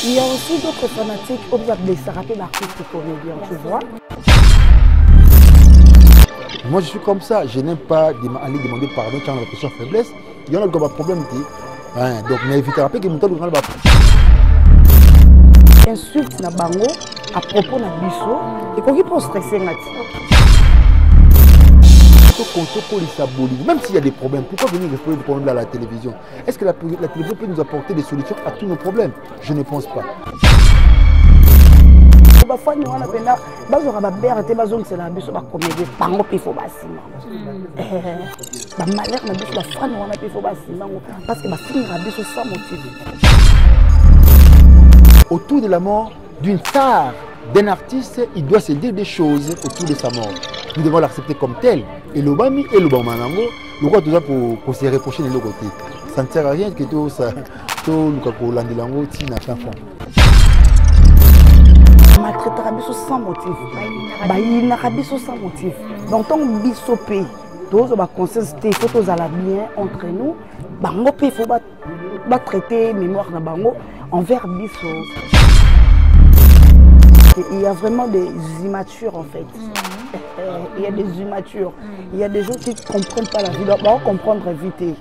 Il y a aussi d'autres fanatiques au niveau des sarapés d'artistes comédiens, tu vois. Moi, je suis comme ça. Je n'aime pas aller demander pardon quand on a réfléchi à faiblesse. Il y en a qui ont un problème. Donc, mais évitera pas que mon temps de insulte na bango à propos na biso et qu'on peut stresser ngati. Même s'il y a des problèmes, pourquoi venir explorer des problèmes à la télévision? Est-ce que la télévision peut nous apporter des solutions à tous nos problèmes? Je ne pense pas. Bafani wana penda bazora ba berte bazongela biso ba comédie bango pe fo basima. Ba malheur na biso ba fani wana pe fo basima parce que ba finira biso sans motif. Autour de la mort d'une star, d'un artiste, il doit se dire des choses autour de sa mort. Nous devons l'accepter comme tel. Et l'Obami et l'Obamanango, nous croyons toujours pour se reprocher de l'autre côté. Ça ne sert à rien que tout ça, tout le Landelango, Tina, Chanfon. Maltraitera biso sans motif. Baïnara biso sans motif. Donc, tant que biso paye, tous les conscience, il faut tous aller bien entre nous. Bango paye, il faut traiter mémoire na bango envers biso. Il y a vraiment des immatures en fait. Il y a des immatures. Il y a des gens qui ne comprennent pas la vie. Donc, on va comprendre vite.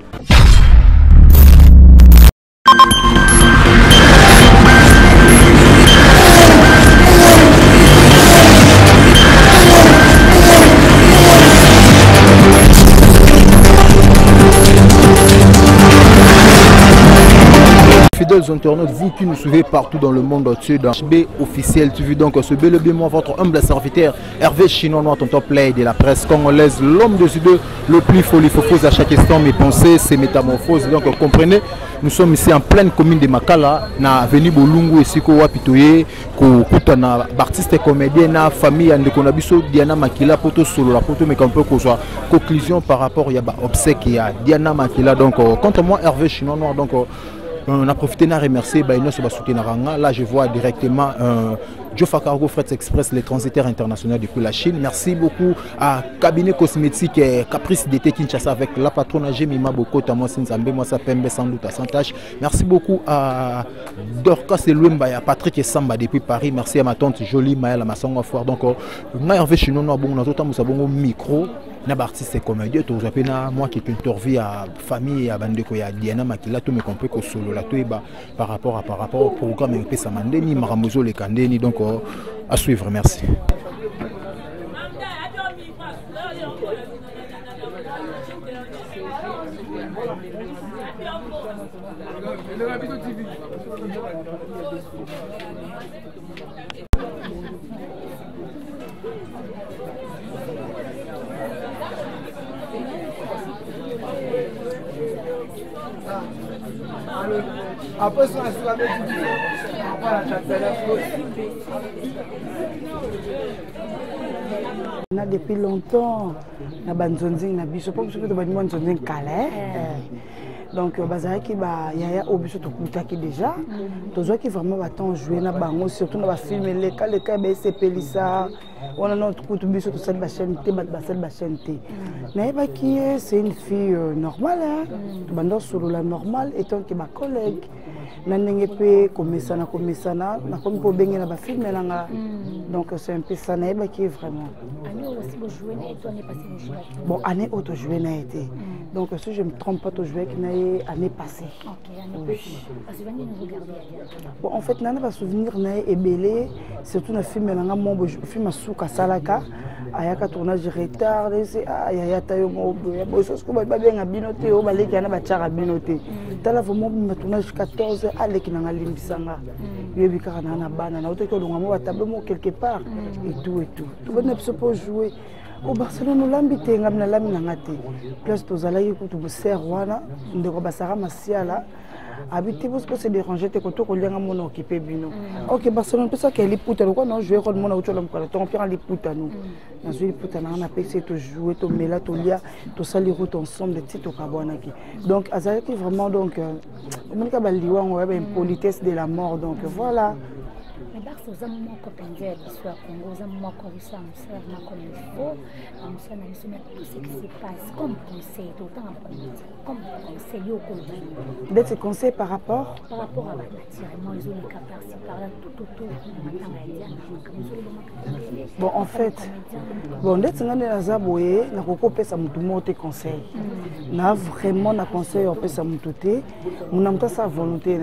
Fidèles internautes, vous qui nous suivez partout dans le monde entier, dans HB officiel TV, donc ce bel et bien moi, votre humble serviteur Hervé Chinois Noir, tonton play de la presse congolaise, l'homme de Sud, le plus folifofose à chaque instant, mes pensées, ses métamorphoses. Donc comprenez, nous sommes ici en pleine commune de Makala, na avenue Bolungu et Siko Wapitoye, na artiste comédien, na famille, and konabiso Diana Makila, poto solo la poto, mais qu'on peut qu'on soit conclusion par rapport il y a obsèque, il y a Diana Makila. Donc contre moi Hervé Chinois Noir, donc on a profité de remercier là je vois directement Jofa Cargo Freight Express, les transitaires internationaux depuis la Chine. Merci beaucoup à Cabinet Cosmétique Caprice d'été Kinshasa avec la patronne Jemima Boko Tamosin Zambé, moi ça Pembe sans doute à Santache. Merci beaucoup à Dorcas Elouemba et à Patrick Samba depuis Paris. Merci à ma tante Jolie Maël à ma songe foire. Donc moi Hervé Chinois Noir bon na tota musabongo micro na artiste comédien to japena moi qui peux interviewer à famille à bande ko ya Diana Makila to me comprendre que solo la to par rapport au programme et pesa mandeni maramozo le kandeni. Donc à suivre, merci. Après ça, on a depuis longtemps na banzonzing na biso pour que tu bani banzonzing kala. Donc bazara ki ba yaya obiso to kutaki déjà. Tozo ki vraiment ba temps jouer na bango surtout na ba filmer les cas ba sepelisa. On a notre coup de biso to cette chaîne té ba cette chaîne té. Na ba ki c'est une fille normale hein. To bando solo la normale étant que ba collègue na ndenge pe komesana na komi po bengi na ba filmer langa. Donc c'est un peu ça na ba ki vraiment. Bon, année auto joué n'a été. Donc si je ne me trompe pas, tout joué qui n'a été année passée. Ok, année passée. Bon, en fait, n'a pas souvenir n'a été belé, surtout un film n'a mon film à Souka Salaka, ayaka tournage retard, c'est ayaya tayo mo, bon chose que pas bien à binoté, au balai qui a pas chara binoté. T'as vraiment un tournage 14 allez qui n'a limbisanga. Yebi karana na bana, na auto que l'on a mo tableau quelque part et tout et tout. Tout ne peut pas jouer. Au Barcelone, nous l'ambité, nous avons l'ambité. Plus tous allez écouter le serwana, nous avons basara masiala. Habiter vous que c'est déranger tes côtés qu'on l'a mon occupé bino. Ok Barcelone peut ça qu'elle est putain quoi non jouer comme mon autre l'homme quoi. Ton père les putain nous. Dans une putain on a payé tout jouer tout mais là tout lia tout ça les routes ensemble de titre au cabonaki. Donc azaki vraiment donc on a baliwa on a une politesse de la mort donc voilà. Mais Barça aux amours comme Penzel, soit Congo, aux amours comme ça, comme il faut, comme ça, tout ce qui se passe, comme conseil, autant comme conseil au contraire. D'être conseil par rapport à l'attirement, ils ont les cas par-ci, par-là, tout autour, bon, en fait, bon, d'être un Nazaboé, n'a pas coupé sa moutoute conseil. N'a vraiment na conseil au pesa moutoute, mon âme sa volonté.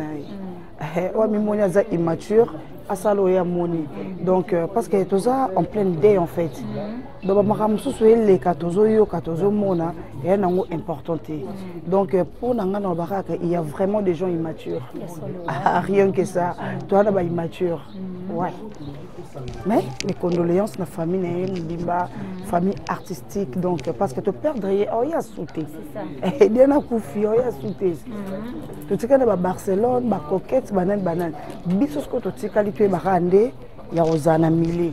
Ouais, mais mon yaza immature, à saloya moni. Donc, parce que tout ça en pleine idée en fait. Donc, ma femme sous les 14 mona, et un angle important. Donc, pour n'anga dans barak, il y a vraiment des gens immatures. Rien que ça, toi là-bas immature. Ouais. Mais mes condoléances na famille Mbimba, famille artistique, donc parce que tu perdrais, oh il y a sauté. Et il y a koufi, oh il y a sauté. Tu sais que Barcelone, ba coquette, banane. Bisos que tu sais qualité barande, il y a Ozana Mili.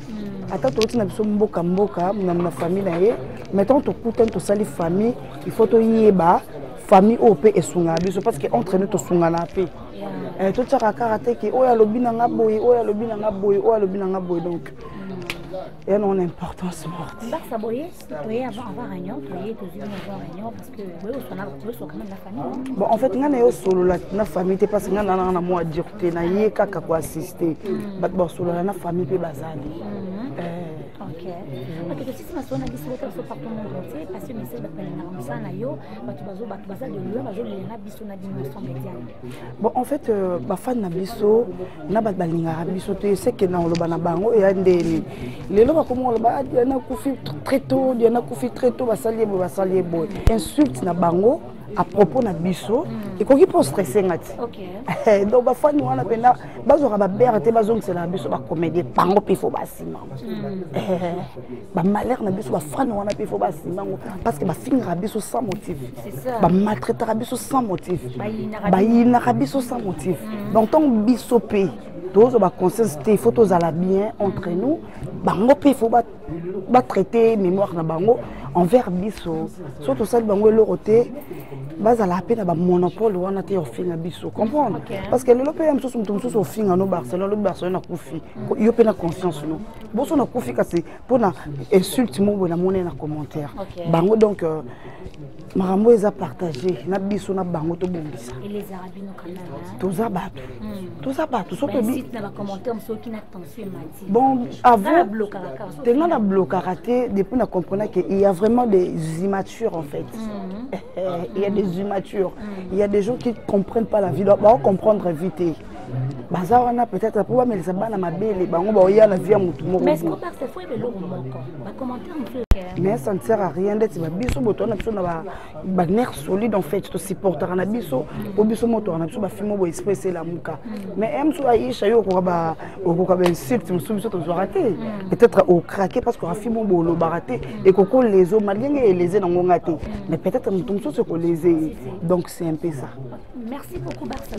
Attends, tu sais na biso mboka, na famille na ye. Mettons tu coûtes tu sali famille, il faut te yeba famille OP et sunga biso parce que entre nous tu sunga na paix. Tout ça karaté qui oya lobi nanga boy donc il y a une importance morte. Barça boy, tu avoir réunion, tu avoir réunion parce que oui, on quand même la famille. Bon, en fait, on a solo la famille parce que on a moi dire que na yé kaka ko assister. Bon solo la famille pe bazali. OK. OK, que si ma sona dit c'est que partout le monde entier parce que message ba na ça na yo, ba tu bazali de loin, bazo na biso na dimension médiane. Bon, en fait, ba fan na biso na ba balinga biso tu sais que na loba na bango et ndeni. Les loba comment loba diana kufi très tôt, basalier boy. Insulte na bango à propos na biso et ko ki po stresser ngati. OK. Donc ba fan wana pena bazora ba berté bazong c'est la biso ba comédie bango pe fo basima. Ba malheur na biso ba fan wana pe fo basima parce que ba fingra biso sans motif. C'est ça. Ba maltraiter biso sans motif. Ba yina biso sans motif. Donc ton biso pe tous ba conscience il faut tous aller bien entre nous. Bango pe fo ba traiter mémoire na bango envers biso. Surtout ça bango le côté base à la peine à monopole ou on a été offert à biso comprendre parce que le PM sous au fin à nos Barcelone le Barcelone a confié il y a pas confiance nous bon on a confié c'est pour na insulte mo na monnaie na commentaire bango donc marambo les a partagé na biso na bango to bongisa et les arabino quand même tout ça tout surtout bi na commentaire ceux qui n'attention mati bon avant tellement la bloc karaté depuis on a compris qu'il y a vraiment des immatures en fait. Il y a des immatures, il y a des gens qui ne comprennent pas la vie, donc on va comprendre vite. Baza on a peut-être pour mais ça va na mabele bango ba oya na vie à mutu moko. Mais est-ce que c'est faux et le moko ba commentaire mais ça ne sert à rien d'être ba biso boto na biso na ba nerf solide en fait to supporter na biso po biso moto na biso ba fimo bo expresser la muka mais em so aisha yo ko ba insulte musu biso to raté peut-être au craquer parce que fimo bo lo baraté et koko les os malgré et les na ngonga té mais peut-être mutu musu se ko les donc c'est un peu ça. Merci beaucoup Barça.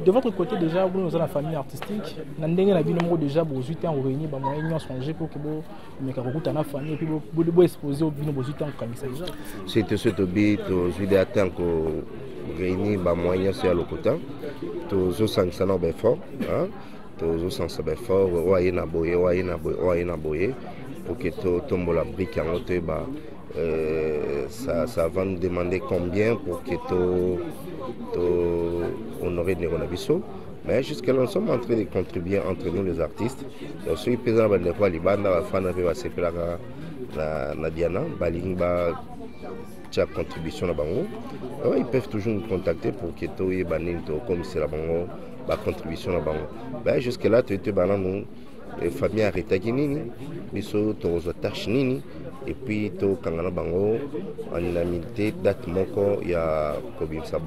De votre côté déjà vous dans la famille artistique nandenge na bino déjà bo 8 ans réunis ba moyen songer pour que bo meka kokuta na famille puis bo exposer au bino bo 8 ans comme ça déjà c'était ce to be to jude attend ko réunis ba moyen sur l'okota to zo sansana ba fort hein to zo sansana ba fort wa ina boye pour que to tombe la brique en haute ba ça va nous demander combien pour que honorer Neronabiso. Mais jusqu'à là, nous sommes en train de contribuer entre nous les artistes. Donc, ceux qui pesent dans le Libanda, la fan va se faire la Diana, Balingba, sa contribution à Bango. Alors, ils peuvent toujours nous contacter pour que tu aies comme c'est la Bango, la contribution à Bango. Jusqu'à là, tu étais nous. Famille arrêté nini biso to tâche nini et puis to kangana bango en unanimité date moko ya kobimsa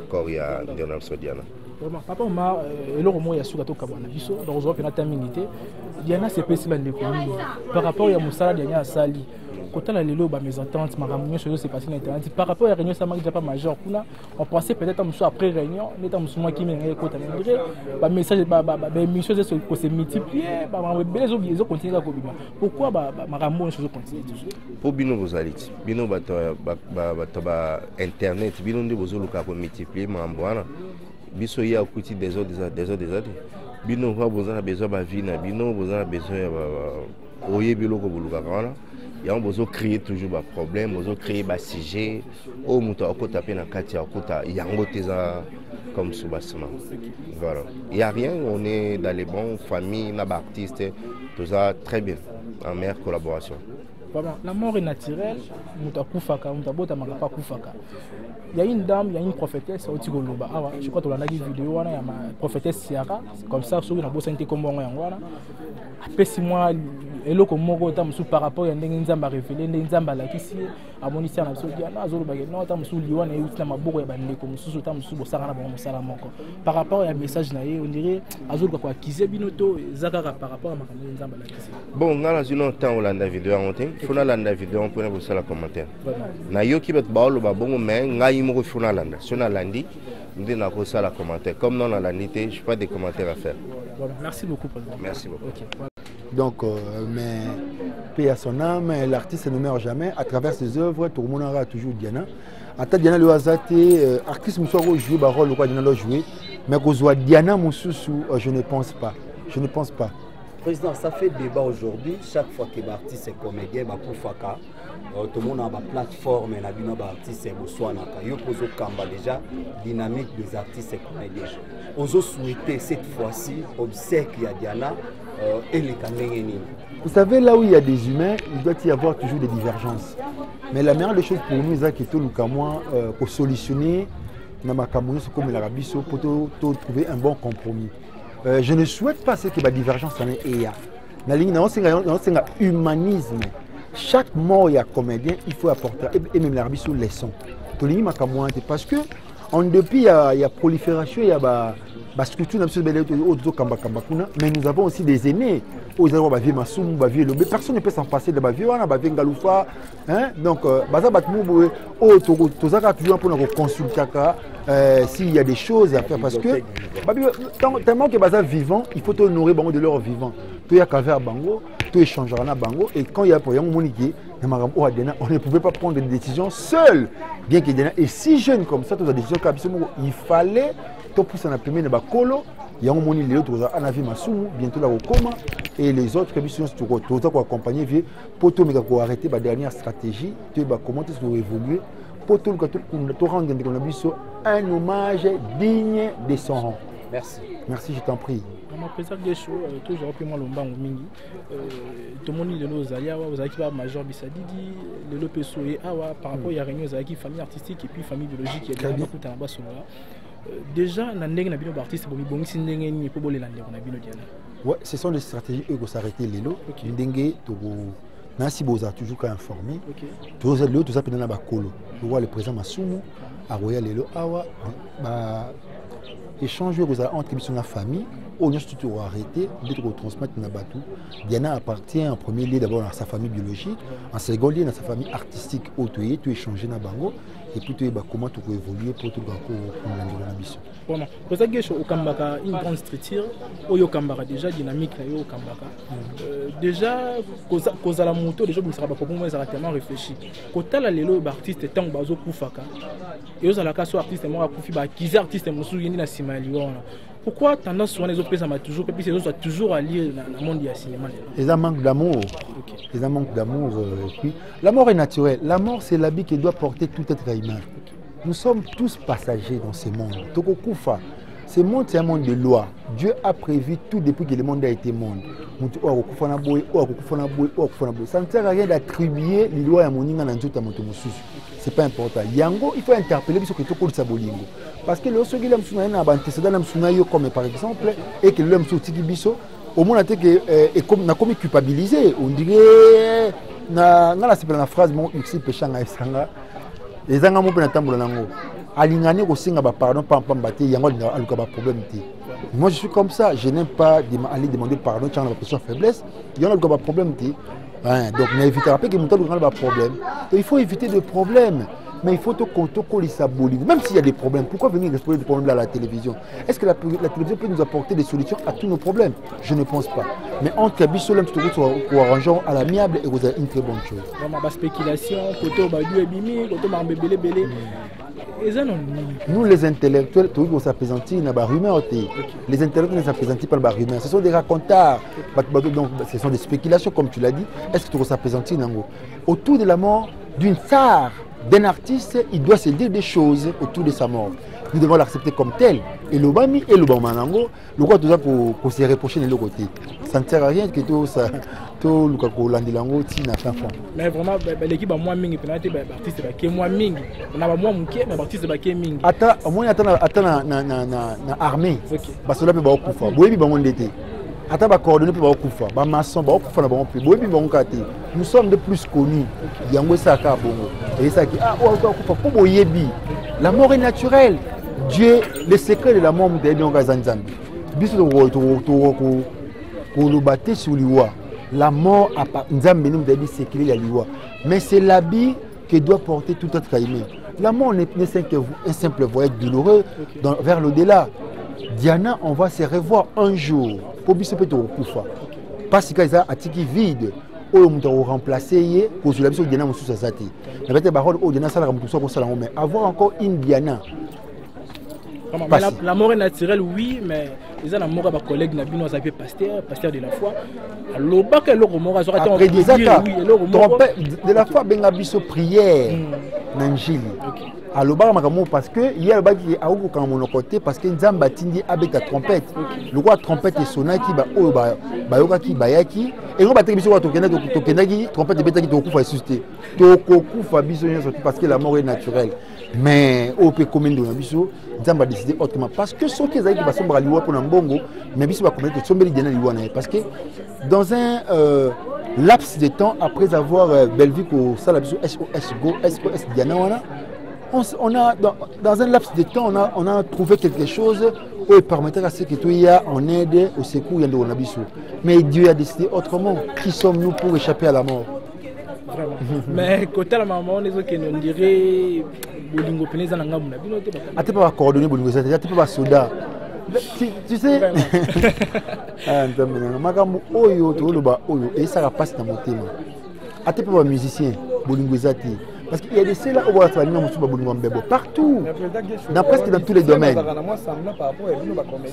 kor ya Ndionam Sodiana. Vraiment papa ma eloko mo ya suka to kabana biso donc zo pena terminité Diana c'est possible de par rapport ya musala Diana sali côté la lelo ba mes ententes ma réunion sur c'est passé internet par rapport à réunion ça m'a déjà pas majeur kuna on pensait peut-être à après réunion n'étant moi qui m'est côté ba message ba émission c'est multiplier ba les autres continuer à cobima pourquoi ba marambo chose continue toujours pour bino bozaliti bino ba internet bino ndi bozoluka ko multiplier mambo wana biso ya kuti des autres bino va besoin besoin ba vie na bino besoin oye biloko buluka kana ya on besoin créer toujours ba problème besoin créer ba sujet au muto akota pe na kati akota yango teza comme sous-bassement. Voilà. Il n'y a rien, on est dans les bons familles, les artistes, tout ça très bien, en meilleure collaboration. Vraiment, la mort est naturelle, il y a une dame, il y a une prophétesse, je crois que tu as vu une vidéo, il y a ma prophétesse Siara, comme ça, sur une bosse comme moi, après 6 mois, et là, comme moi, par rapport à une zamba révélée, une zamba là, ici, à mon ici, on a dit, ah, Zolo Bagay, non, tu as sous Liwan et tu as ma bourre et bandé comme sous tam sous Bossara, par rapport à un message, on dirait, à Zolo quoi, qui s'est binoto, Zakara par rapport à ma zamba là, ici. Bon, on a une temps où la vidéo, il faut la vidéo, on peut vous faire la commentaire. Na yo qui va te baoul, bon, mais ngai mo funa landa, sona landi, nous na ko ça la commentaire. Comme non la landité, je n'ai pas de commentaires à faire. Voilà, merci beaucoup, président. Merci beaucoup. Okay, voilà. Donc, mais paix à son âme, l'artiste ne meurt jamais. À travers ses œuvres, tout le monde aura toujours Diana. En tant que Diana le Hazate, artiste Moussouaro jouer le rôle, quoi Diana l'a joué. Mais qu'on soit Diana Moussoussou, je ne pense pas. Je ne pense pas. Président, ça fait débat aujourd'hui. Chaque fois que l'artiste est comédien, tout le monde a une plateforme, un artiste est Botswanaka. Yo pose Kamba déjà, dynamique des artistes et comédiens. On a souhaité cette fois-ci obsèque à Diana et les Kangengeni. Vous savez, là où il y a des humains, il doit y avoir toujours des divergences. Mais la meilleure des choses pour nous, c'est que tout le Cameroun pour solutionner dans ma Cameroun, comme l'Arabie, pour trouver un bon compromis. Je ne souhaite pas que la divergence en ait. Dans la ligne, c'est un humanisme. Chaque mort, il y a comédien, il faut apporter, et même l'Arabie sur les sons. Parce que, depuis, il y a prolifération, il y a structure, mais nous avons aussi des aînés. Personne ne peut s'en passer de la vie, donc, toujours pour consulter s'il y a des choses à faire. Parce que, tellement que les vivants, il faut honorer de leur vivant. Tout y a qu'à faire bango, tout échangera na bango, et quand il y a pour on ne pouvait pas prendre des décisions seuls. Bien qu'il y ait si jeune comme ça, toutes les décisions il fallait tout pousser en premier de Bakolo, il y a un moment où il y a un bientôt là au coma, et les autres qui sont accompagnés pour tout arrêter la dernière stratégie, comment est-ce qu'on évoluer, pour tout rendre un hommage digne de son rang. Merci. Merci, je t'en prie. Je président des choses, toujours plus longtemps mingi. Tout le monde est là, vous avez qui Major Bissadidi, le Lopeso et Awa, par rapport à réunion, vous avez qui famille artistique et puis famille biologique qui est déjà beaucoup en bas sur là. Déjà, dans les artistes, ouais, ce sont des stratégies qui s'arrêter les lots. Ndenge Nancy Boza toujours qu'à informer. Tout ça peut donner bakolo. Le président Masumu, à Royal Lelo Awa, échanger entre la famille. On a toujours arrêté de transmettre Nabatou. Diana appartient en premier lieu d'abord à sa famille biologique, en second lieu à sa famille artistique. Autoyé, tu échanger Nabango et puis tu es comment tu peux évoluer pour tout la mission. Voilà. Pour ça, au Kambaka, une grande structure, au Kambaka déjà dynamique au Kambaka. Déjà, cause la moto, déjà vous ne serez pas comment ils ont tellement réfléchi. Quand tu as les artistes tant bazo kufaka, et aux alakaso artistes moi kufi ba kiz artistes mo souviens na simaliwa. Pourquoi tendance souvent les autres personnes toujours que puis ces autres sont toujours à lire dans le monde du cinéma. Ils ont manque d'amour. Ils ont manque d'amour. La mort est naturelle. La mort c'est l'habit qui doit porter tout être humain. Nous sommes tous passagers dans ce monde. Tokokufa. Ce monde c'est un monde de loi. Dieu a prévu tout depuis que le monde a été monde. Ça ne sert à rien d'attribuer les lois à Moninga Nanjota Motomosus. C'est pas important. Yango, il faut interpeller ce que tu as Sabolingo. Parce que lorsque l'homme comme par exemple, et que l'homme sorti biso, au moins on a commis culpabilisé. On dirait, la phrase, mon uxi péchant à Esanga, les Angamo Penatambo Nango. Alingani au singa pardon, pambate, yango a problème. Moi je suis comme ça, je n'aime pas aller demander pardon quand on a besoin de faiblesse. Il y a un problème. Donc, on évitera pas que nous avons des problèmes. Il faut éviter des problèmes. Mais il faut coller ça bolive. Même s'il y a des problèmes, pourquoi venir explorer des problèmes à la télévision? Est-ce que la télévision peut nous apporter des solutions à tous nos problèmes? Je ne pense pas. Mais entre Bissolem, pour arranger à l'amiable et vous avez une très bonne chose. Vraiment, la spéculation, côté Badu et Bimi, côté Mambébélé Bélé. Nous, les intellectuels, on s'appesantit dans la rumeur. Les intellectuels ne s'appesantit pas dans la rumeur. Ce sont des racontards. Donc, ce sont des spéculations, comme tu l'as dit. Est-ce que tu s'appesantit autour de la mort d'une star, d'un artiste, il doit se dire des choses autour de sa mort. Nous devons l'accepter comme tel. Et le Bami et le Bamanango, nous croyons tout ça pour se reprocher de l'autre côté. Ça ne sert à rien que tout ça, tout le Landilango, Tina, enfant. Mais vraiment, l'équipe a moins ming, pénalité, l'artiste est moins ming. On a moins mouké, mais l'artiste est ming. Attends, moi, attends, na armée. Parce que là, il va couper. Oui, il va monter. Attends, il va coordonner, il va couper. Il va maçon, il va couper, il va couper. Oui, il va couper. Nous sommes de plus connus. Il y a un ça à Bongo. Et ça qui, ah, on va couper. Pour Boyebi, la mort est naturelle. Dieu, le secret de la mort, c'est bien qu'on Zanzambi. La mort, mais c'est l'habit que doit porter tout être humain. La mort n'est un simple voyage douloureux vers l'au-delà. Diana, on va se revoir un jour. Pour que parce qu'il y a un tiki vide. On va remplacer pour que Diana mais avoir encore une Diana. La mort est naturelle, oui, mais ils ont la mort à ma collègue Nabino, pasteur de la foi. Alors, après de la foi, ben abisso prière, n'angili. Alors, parce que il y a le bac qui a au mon côté parce que Nzamba tindi avec la trompette. Le roi trompette et sonaki ba o ba bayokaki bayaki et on va te biso tokenaki trompette betaki to kufa suscité. To kufa biso parce que la mort est naturelle. Mais au peut commander na biso Nzamba décider autrement parce que ceux qui ezaki ba sombra liwa pour mbongo mais biso ba commander sombeli dena liwa na parce que dans un laps de temps après avoir Bellevue au Salabiso SOS Go SOS Diana wana on a dans un laps de temps on a trouvé quelque chose qui permettait à ce que tout y a en aide au secours yando nabiso mais Dieu a décidé autrement. Qui sommes-nous pour échapper à la mort? Vraiment. Mais côté la maman les autres on dirait bolingo peneza na ngabu na bino te ba ate pas coordonner bolingo ça ate pas soda tu sais ah ndamena makambo oyo to loba oyo et ça va passer dans mon thème ate pas musicien bolingo zati. Parce qu'il y a des ceux là où on va faire partout, dans presque dans tous les domaines.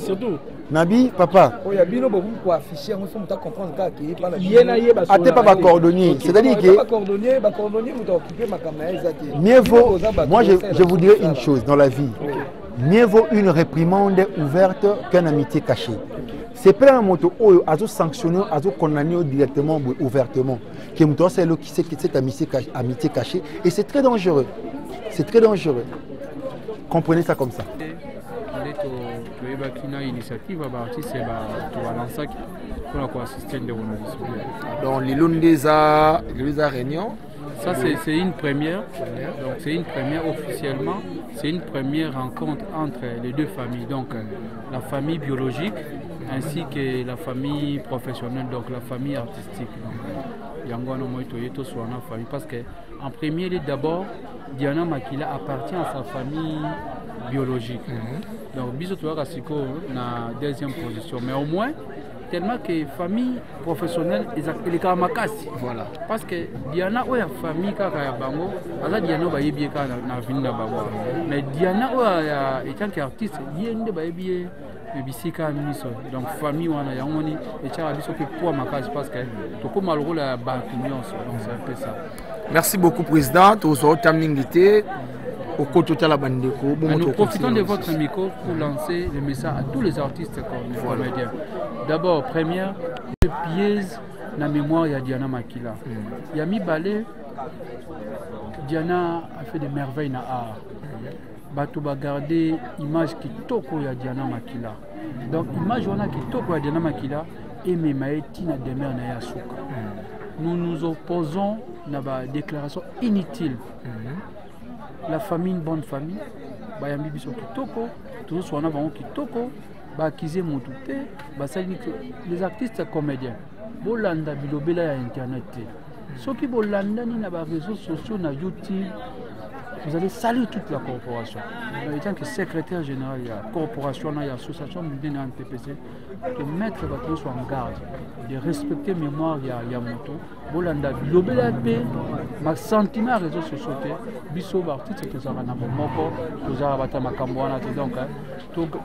Surtout, Nabi, papa. Ate pas coordonner, c'est-à-dire que mieux vaut, moi je vous dirais une chose dans la vie, mieux vaut une réprimande ouverte qu'une amitié cachée. C'est pas un moto où à sanctionner, à condamner directement ou ouvertement. Qui c'est le qui sait que cette amitié cachée et c'est très dangereux. C'est très dangereux. Comprenez ça comme ça. Donc les lunes des réunions. Ça c'est une première. Donc c'est une première officiellement. C'est une première rencontre entre les deux familles. Donc la famille biologique ainsi que la famille professionnelle, donc la famille artistique. Parce qu'en premier lieu, d'abord, Diana Makila appartient à sa famille biologique. Donc, Bisotoa Rasiko na deuxième position. Mais au moins, tellement que famille professionnelle est les Karamakasi. Voilà. Parce que Diana ou la famille Karabango, alors Diana va y bien na ville na Bango. Mais Diana ou étant qu'artiste, il y a une de baïbier. Donc famille wana yangoni et tcha biso pe pour makasi parce que to ko malheureux la banque donc c'est un peu ça. Merci beaucoup président to so tamningité au côté de la bande ko nous profitons de votre micro pour lancer le message à tous les artistes comédiens. D'abord première pièce la mémoire ya Diana Makila. Yami Balé Diana a fait des merveilles na art. Bato ba garder image qui toko ya Diana Makila. Donc image wana qui toko ya Diana Makila et memaeti na demeure na yasuka. Nous nous opposons na ba déclaration inutile. La famille une bonne famille ba yambi biso kitoko tout soit na bango kitoko ba accuser mutu te ba sali les artistes comédiens bolanda bilobela ya internet. Soki bolanda ni na ba réseaux sociaux na YouTube vous allez saluer toute la corporation. En tant que secrétaire général de la corporation, il y a l'association de TPC, de mettre les bâtiments en garde, de respecter la mémoire de Yamoto. Bolanda, l'obélaté, ma sentiment à réseaux sociaux, biso artiste que ça va na moko, tous à bata makamboana donc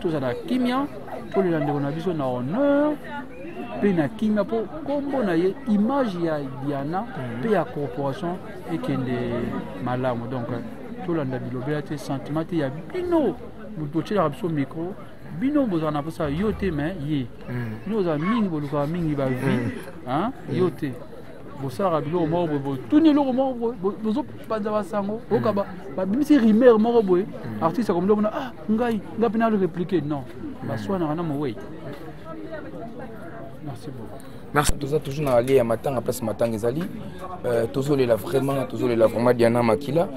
tous à la kimia, pour les landés on a biso na honneur, puis na kimia pour combo na image ya Diana, puis la corporation et qui est malam donc tout l'anda l'obélaté sentiment il y a bino, nous toucher la biso micro. Bino bozana pour ça yote mais yi. Nous a mingi boluka mingi ba vie, hein yote. Bosara bilo mo bo tuni lo mo bozo panza basango okaba ba bimisi rimer mo boy artiste comme donc ah ngai ngapina le répliquer non ba swana na mo way. Merci beaucoup. Merci. Tout ça toujours dans aller à matin après ce matin ezali toujours les vraiment Diana Makila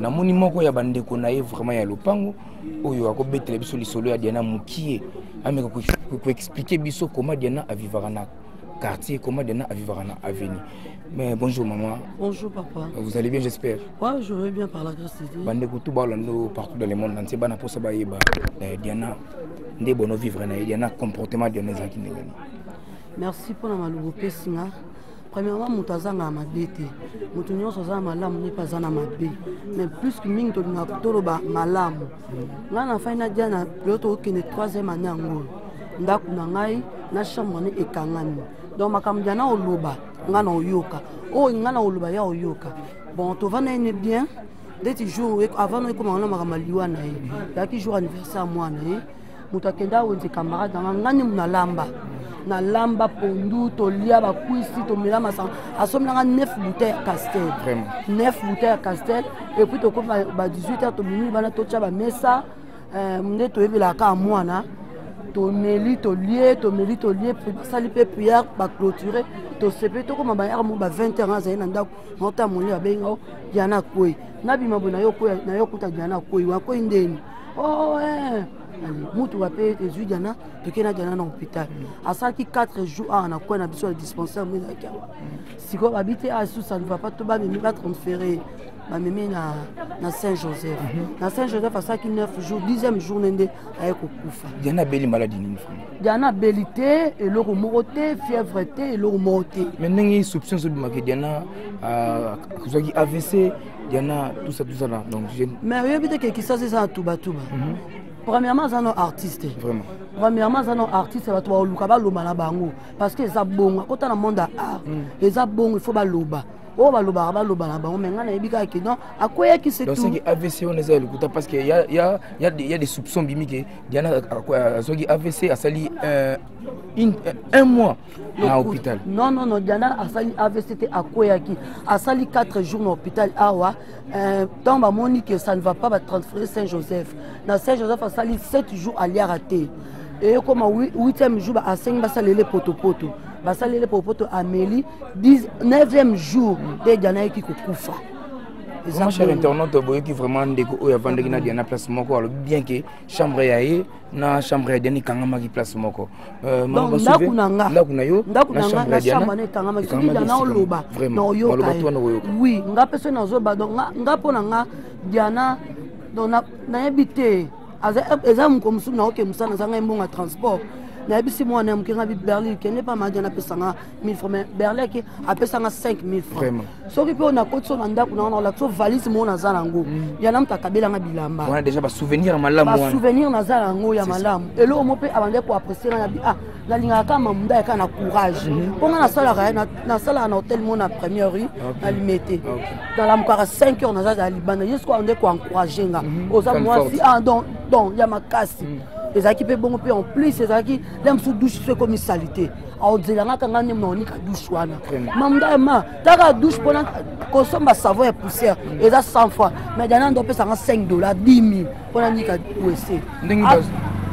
na moni moko ya bande ko na vraiment ya lopango oyo akobetela biso lisolo ya Diana Mukie ameka ko expliquer biso comment Diana a vivre na quartier, comment Diana a vivre na avenue. Mais bonjour maman. Bonjour papa. Vous allez bien j'espère. Ouais, je vais bien par la grâce de Dieu. Bande ko tout balando partout dans le monde entier bana posa ba yeba Diana ndé bono vivre na Diana comportement Diana zakine. Merci pour la maloupe singa. Premièrement, moutazanga mabete. Moutonyo soza malam n'est pas na mabé. Mais plus que ming to na toloba malam. Nga na faina Diana l'autre qui est 3e année ngo. Ndaku na ngai na chambre ne ekangani. Donc makam Diana oloba nga na oyoka. Oh nga na oloba ya oyoka. Bon to va na bien. Dès que jour avant nous comment on makam liwa na ye. Ya ki jour anniversaire moi na ye. Mutakenda wonze camarade ngani muna lamba. Na lamba pondu to lia ba kuisi to mela masa asomna 9 bouteilles castel vraiment 9 bouteilles castel et puis to ko ba 18h to minuit bana to tcha ba mesa mne to ebela ka mwana to meli to lié sali pe prière ba clôturer to sepe to ko ma ba mo ba 20h za ina ndako ngota moli ba benga Diana koi na bima bona yo koi na yo kuta Diana koi wa koi ndeni oh Moutou va payer tes Diana, tu es Diana dans l'hôpital. À ça qui 4 jours, on a quoi, on a besoin de dispensaire. Si on habite à Sous, ça ne va pas tout bas, mais il va transférer. Ma mémé na Saint-Joseph. Na Saint-Joseph, à ça qui 9 jours, 10e jour, n'ende avec Okufa. Diana Belli maladie. Diana Bellité, et l'euro moroté, fièvre et l'euro moroté. Maintenant, il y a soupçon sur le Diana, AVC, Diana, tout ça là. Donc, mais il y a des qui ça, c'est ça, tout bas. Premièrement, c'est un artiste. Vraiment. Premièrement, c'est un artiste, c'est toi Lukaba Loma la bango parce que ça bon. Quand on a monde à art, et ça bon, il faut ba loba. Oh ba loba la bango. Mais on a ebika qui non. À quoi qui c'est tout? Donc c'est AVC on est allé parce que il y a des soupçons bimiques. Diana AVC a sali un mois à l'hôpital. Non, Diana a sali AVC c'était à quoi qui a sali 4 jours dans l'hôpital awa. Dans ma monique ça ne va pas transférer Saint-Joseph. Dans Saint-Joseph a sali 7 jours à l'y raté. Et comme 8e jour à 5 ba sali les potopoto. Ba sali les potopoto à Méli 9e jour de Diana qui kufa. Mon cher internaute, qui vraiment ndeko ya vendre na Diana place moko bien que chambre yaé na chambre ya Diana kangama ki place moko. Donc ndakuna yo na chambre na kangama ki Diana oloba. Vraiment. Oui, nga personne na zo ba donc nga pona nga Diana donc na habité azam comme ça na OK musana zanga mbonga transport. Na bisi moi na mkinga bi Berlin qui n'est pas mal Diana pesanga 1000 francs mais Berlin qui a pesanga 5000 francs. Vraiment. So ki pe on a kotso na ndako na la so valise mo na zalango. Diana mtakabela nga bilamba. On a déjà ba souvenir malamu. Ba souvenir na zalango ya malamu. Et lo mo pe abande ko apprécier na bi na linga kama munda ka na courage. Ponga na sala na hôtel mo na première rue na limité. Dans la mkara 5 heures na za libanda. Yesko on ko encourager nga. Oza moi si donc ya makasi. Les équipes bon en plus les équipes l'aime sous douche c'est comme une saleté on dit là quand on aime on ka douche wana mamda ma ta douche pour consommer savon et poussière et ça 100 fois mais dans on peut ça $5 10 000 pour on ka ouessé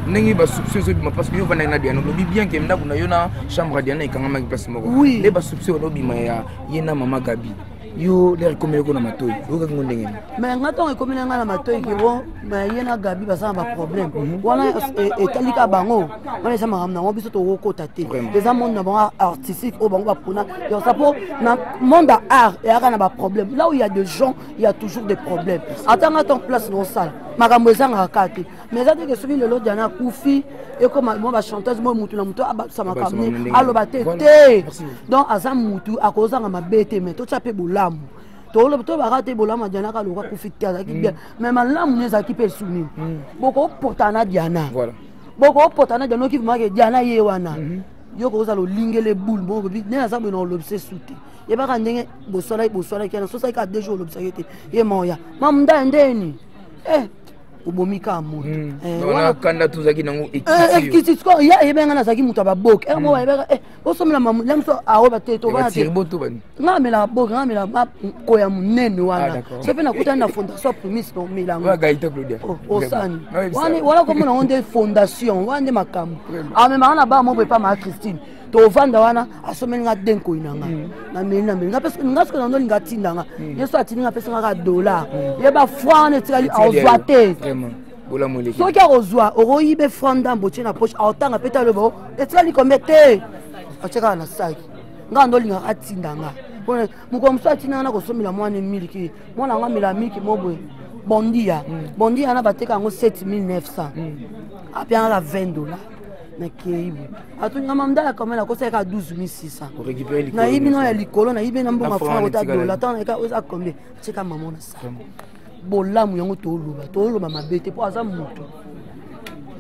ndenge ba soupçon parce que yo vana na Diana lobi bien que ndako na yo na chambre Diana ikanga ma place moko oui les ba soupçon lobi ma ya yena mama Gabi yo les recommandé qu'on a matoi yo ka ngonde ngene mais ngato recommandé ngana matoi ki bon mais yena gabi ba ça ba problème wana etalika bango wana ça maramna on biso to kota te les amons na bon artistique au bango ba pona yo ça pour na monde art et aka na ba problème là où il y a des gens il y a toujours des problèmes attends ton place dans salle makambo ezanga kate mais ça que celui le lot Diana Koufi et comme moi ba chanteuse moi mutu na mutu ça m'a kamni aloba te donc azam mutu akozanga mabete mais to chape bolamu to lo to ba rate bolamu Diana ka loka Koufi te azaki bien mais malamu ne zaki pe suni boko portana Diana voilà boko portana Diana ki ma ke Diana ye wana yo ko za lo lingele boule bon bi ne azam no lobse souté et ba ka ndenge bosola ki na so sa ka 2 jours lobse yete ye moya mamda ndeni ubomika amuntu wana kanda tuzaki nango ekiti ko ya ebenga na zaki mutu ababoke mo ebeka osomela mamu lemso aroba te to bana te ngamela boke ngamela ko ya munene wana so pe na kutana na fondation Primis no milango wa gaita Claudia osani wala ko mona onde fondation wande makambo amema na ba mo pe pa ma Christine to vanda wana asomeli nga denko inanga na mena nga parce que nga skola ndo linga tindanga yeso atininga pesa nga dollar yeba fwane tikali azwate bola moleki so kia ozwa oroyibe franda mboche na poche aotanga peta le bo etikali komete acheka na saki nga ndo linga atindanga pone mukomso atinanga na kosomela mwana miliki mwana nga mila miki mobwe bondia na bateka ngo 7900 apia nga $20 na keibu atunga mamda comme la kosa ka 12600 pour récupérer na yibi no ya likolo na yibi na mbonga fana kota $. Tant ka oza combien cheka maman na sa bolamu yango toluba mabete po aza mutu.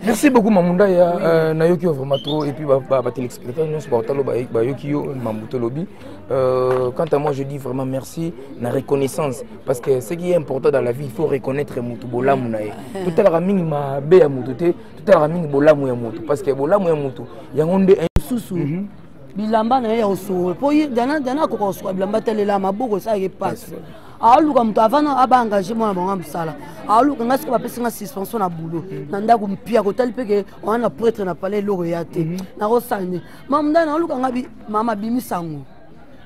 Merci beaucoup Mamunda ya nayoki vraiment trop et puis ba téléspectateurs nous supportalo ba yoki yo Mambuto lobi. Quant à moi je dis vraiment merci na reconnaissance parce que ce qui est important dans la vie il faut reconnaître mutu bolamu na ye. Tout à l'heure mingi ma be ya mutu te tout à l'heure mingi bolamu ya mutu parce que bolamu ya mutu yango nde susu bilamba na ya oso po dana ko ko bilamba telela maboko ça y passe. Aluka mtu avana aba engagé moi bonga msala aluka ngasi ko pesa nga suspension na boulot na ndako mpia ko tali peke wana prêtre na palais loro yate na rosane mamda na aluka ngabi mama bimisango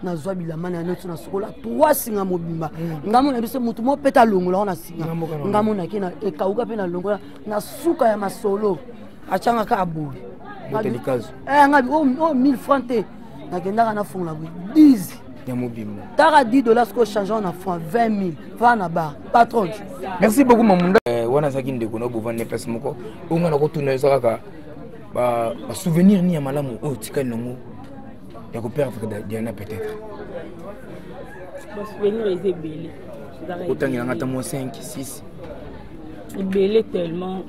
na zwa bilamba na notu na sokola 3 singa mobimba ngamo na biso mutu mo peta longola na singa ngamo na kina ekauka pe na longola na suka ya masolo achanga ka abuli ngabi o 1000 francs te na kenda na fonga 10 Tara $10 ce que change en francs 20 000 va na bar patron. Merci beaucoup Mamunda. Wana saki ndeko no bovane pesa moko. Onga na ko tuna saka ba souvenir ni ya malamu o tikali nango. Ya ko perdre Diana peut-être. Ba souvenir les belé. Autant il y en a tamo 5 6. Belé tellement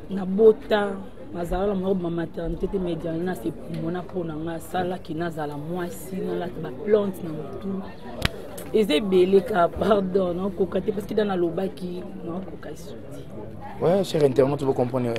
na bota mazala ma maternité te médiana c'est pour mon apona sala qui nazala moi si na la ba plante na tout et c'est belé ka pardon non kokate parce que dans la loba qui non kokasi. Ouais cher internaute tu veux comprendre